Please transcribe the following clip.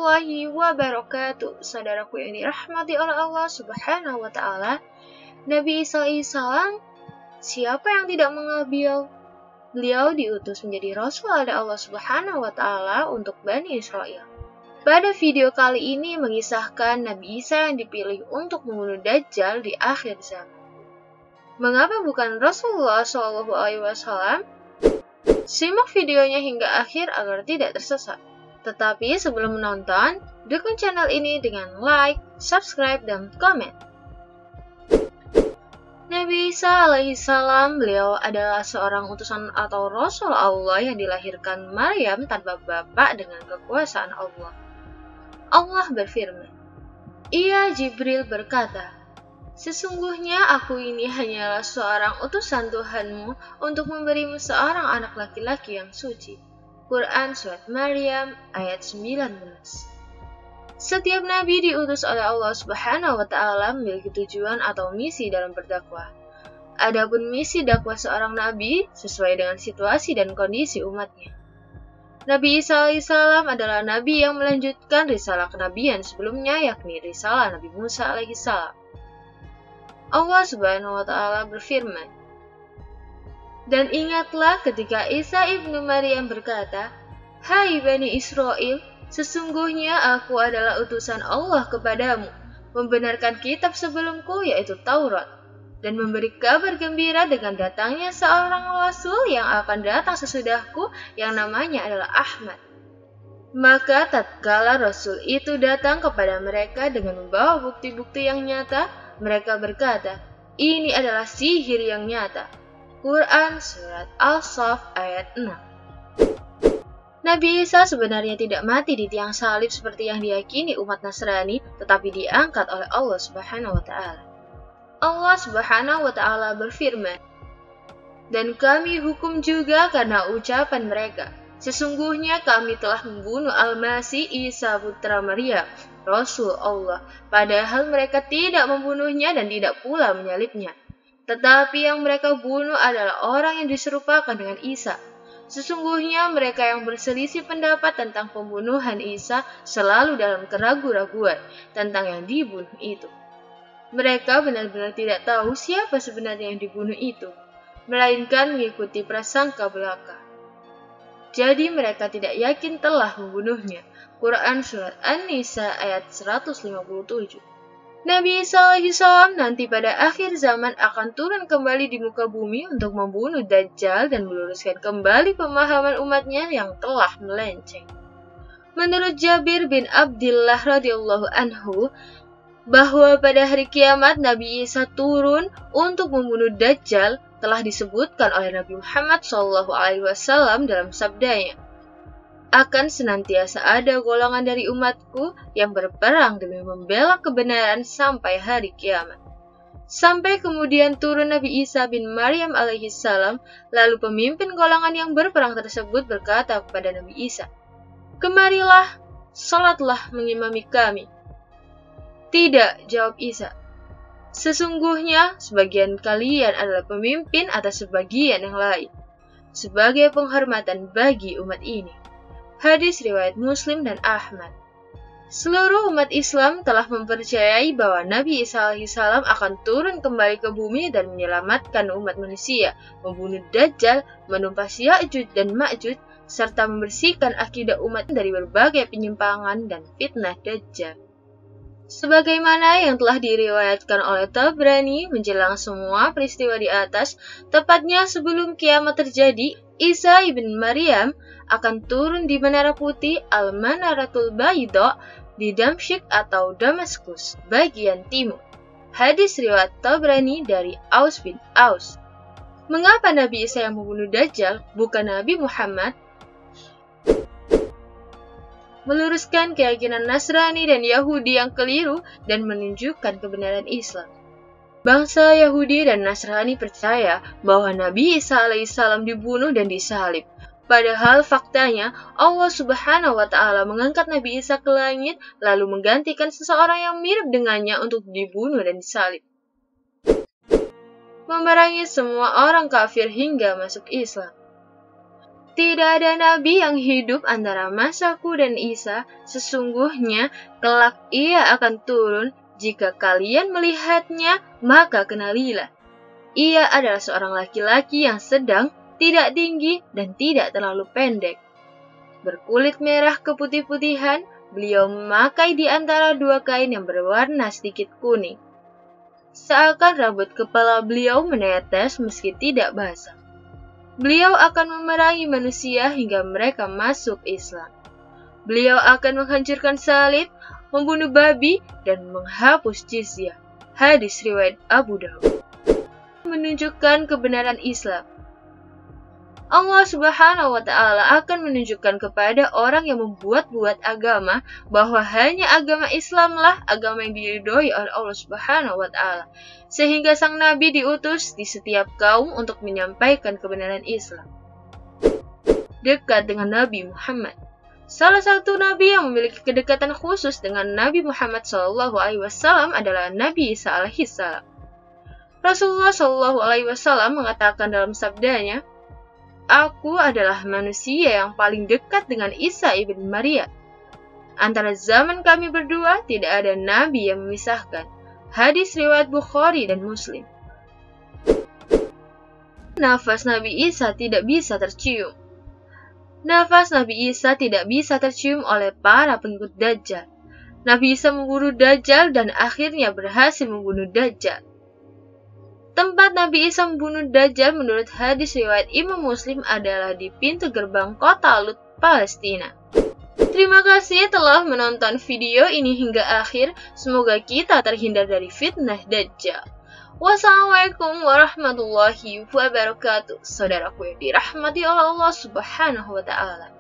warahmatullahi wabarakatuh. Saudaraku yang dirahmati oleh Allah Subhanahu wa Ta'ala, Nabi Isa alaihissalam, siapa yang tidak mengenal beliau? Beliau diutus menjadi Rasul oleh Allah Subhanahu wa Ta'ala untuk Bani Israel. Pada video kali ini mengisahkan Nabi Isa yang dipilih untuk membunuh Dajjal di akhir zaman. Mengapa bukan Rasulullah SAW? Simak videonya hingga akhir agar tidak tersesat. Tetapi sebelum menonton, dukung channel ini dengan like, subscribe, dan komen. Nabi Isa alaihissalam, beliau adalah seorang utusan atau Rasul Allah yang dilahirkan Maryam tanpa bapak dengan kekuasaan Allah. Allah berfirman, "Ia Jibril berkata, sesungguhnya aku ini hanyalah seorang utusan Tuhanmu untuk memberimu seorang anak laki-laki yang suci." Quran Surat Maryam ayat 19. Setiap nabi diutus oleh Allah Subhanahu wa Ta'ala memiliki tujuan atau misi dalam berdakwah. Adapun misi dakwah seorang nabi sesuai dengan situasi dan kondisi umatnya. Nabi Isa alaihissalam adalah nabi yang melanjutkan risalah kenabian sebelumnya, yakni risalah Nabi Musa alaihissalam. Allah Subhanahu wa Ta'ala berfirman, "Dan ingatlah ketika Isa ibnu Maryam berkata, 'Hai Bani Israel, sesungguhnya aku adalah utusan Allah kepadamu, membenarkan kitab sebelumku yaitu Taurat, dan memberi kabar gembira dengan datangnya seorang Rasul yang akan datang sesudahku yang namanya adalah Ahmad.' Maka tatkala Rasul itu datang kepada mereka dengan membawa bukti-bukti yang nyata, mereka berkata, 'Ini adalah sihir yang nyata.' Quran Surat Al-Saf ayat 6. Nabi Isa sebenarnya tidak mati di tiang salib seperti yang diyakini umat Nasrani, tetapi diangkat oleh Allah Subhanahu wa Ta'ala. Allah Subhanahu wa Ta'ala berfirman, "Dan kami hukum juga karena ucapan mereka, sesungguhnya kami telah membunuh Al-Masih Isa putra Maryam, Rasul Allah, padahal mereka tidak membunuhnya dan tidak pula menyalibnya. Tetapi yang mereka bunuh adalah orang yang diserupakan dengan Isa. Sesungguhnya mereka yang berselisih pendapat tentang pembunuhan Isa selalu dalam keraguan-raguan tentang yang dibunuh itu. Mereka benar-benar tidak tahu siapa sebenarnya yang dibunuh itu, melainkan mengikuti prasangka belaka. Jadi mereka tidak yakin telah membunuhnya." Quran Surat An-Nisa ayat 157. Nabi Isa alaihissalam nanti pada akhir zaman akan turun kembali di muka bumi untuk membunuh Dajjal dan meluruskan kembali pemahaman umatnya yang telah melenceng. Menurut Jabir bin Abdullah radhiyallahu anhu, bahwa pada hari kiamat Nabi Isa turun untuk membunuh Dajjal telah disebutkan oleh Nabi Muhammad SAW dalam sabdanya, "Akan senantiasa ada golongan dari umatku yang berperang demi membela kebenaran sampai hari kiamat." Sampai kemudian turun Nabi Isa bin Maryam alaihissalam, lalu pemimpin golongan yang berperang tersebut berkata kepada Nabi Isa, "Kemarilah, salatlah mengimami kami." "Tidak," jawab Isa. "Sesungguhnya sebagian kalian adalah pemimpin atas sebagian yang lain, sebagai penghormatan bagi umat ini." Hadis riwayat Muslim dan Ahmad. Seluruh umat Islam telah mempercayai bahwa Nabi Isa alaihissalam akan turun kembali ke bumi dan menyelamatkan umat manusia, membunuh Dajjal, menumpas Ya'juj dan Ma'juj, serta membersihkan akidah umat dari berbagai penyimpangan dan fitnah Dajjal. Sebagaimana yang telah diriwayatkan oleh Tabrani menjelang semua peristiwa di atas, tepatnya sebelum kiamat terjadi, Isa ibn Maryam akan turun di Menara Putih Al-Manaratul Bayda di Damsyik atau Damaskus, bagian timur. Hadis riwayat Tabrani dari Aus bin Aus. Mengapa Nabi Isa yang membunuh Dajjal, bukan Nabi Muhammad? Meluruskan keyakinan Nasrani dan Yahudi yang keliru dan menunjukkan kebenaran Islam. Bangsa Yahudi dan Nasrani percaya bahwa Nabi Isa alaihissalam dibunuh dan disalib. Padahal faktanya Allah Subhanahu wa Ta'ala mengangkat Nabi Isa ke langit lalu menggantikan seseorang yang mirip dengannya untuk dibunuh dan disalib, memerangi semua orang kafir hingga masuk Islam. Tidak ada nabi yang hidup antara masaku dan Isa, sesungguhnya kelak ia akan turun. Jika kalian melihatnya, maka kenalilah. Ia adalah seorang laki-laki yang sedang, tidak tinggi dan tidak terlalu pendek. Berkulit merah keputih-putihan, beliau memakai di antara dua kain yang berwarna sedikit kuning. Seakan rambut kepala beliau menetes meski tidak basah. Beliau akan memerangi manusia hingga mereka masuk Islam. Beliau akan menghancurkan salib, membunuh babi, dan menghapus jizyah. Hadis riwayat Abu Dawud. Menunjukkan kebenaran Islam. Allah Subhanahu wa Ta'ala akan menunjukkan kepada orang yang membuat-buat agama bahwa hanya agama Islamlah agama yang diridhoi oleh Allah Subhanahu wa Ta'ala, sehingga sang nabi diutus di setiap kaum untuk menyampaikan kebenaran Islam. Dekat dengan Nabi Muhammad. Salah satu nabi yang memiliki kedekatan khusus dengan Nabi Muhammad SAW adalah Nabi Isa alaihissalam. Rasulullah SAW mengatakan dalam sabdanya, "Aku adalah manusia yang paling dekat dengan Isa ibn Maria. Antara zaman kami berdua tidak ada nabi yang memisahkan." Hadis riwayat Bukhari dan Muslim. Nafas Nabi Isa tidak bisa tercium. Nafas Nabi Isa tidak bisa tercium oleh para pengikut Dajjal. Nabi Isa memburu Dajjal dan akhirnya berhasil membunuh Dajjal. Tempat Nabi Isa membunuh Dajjal menurut hadis riwayat Imam Muslim adalah di pintu gerbang kota Lut, Palestina. Terima kasih telah menonton video ini hingga akhir. Semoga kita terhindar dari fitnah Dajjal. Wassalamualaikum warahmatullahi wabarakatuh. Saudaraku yang dirahmati oleh Allah Subhanahu wa Ta'ala.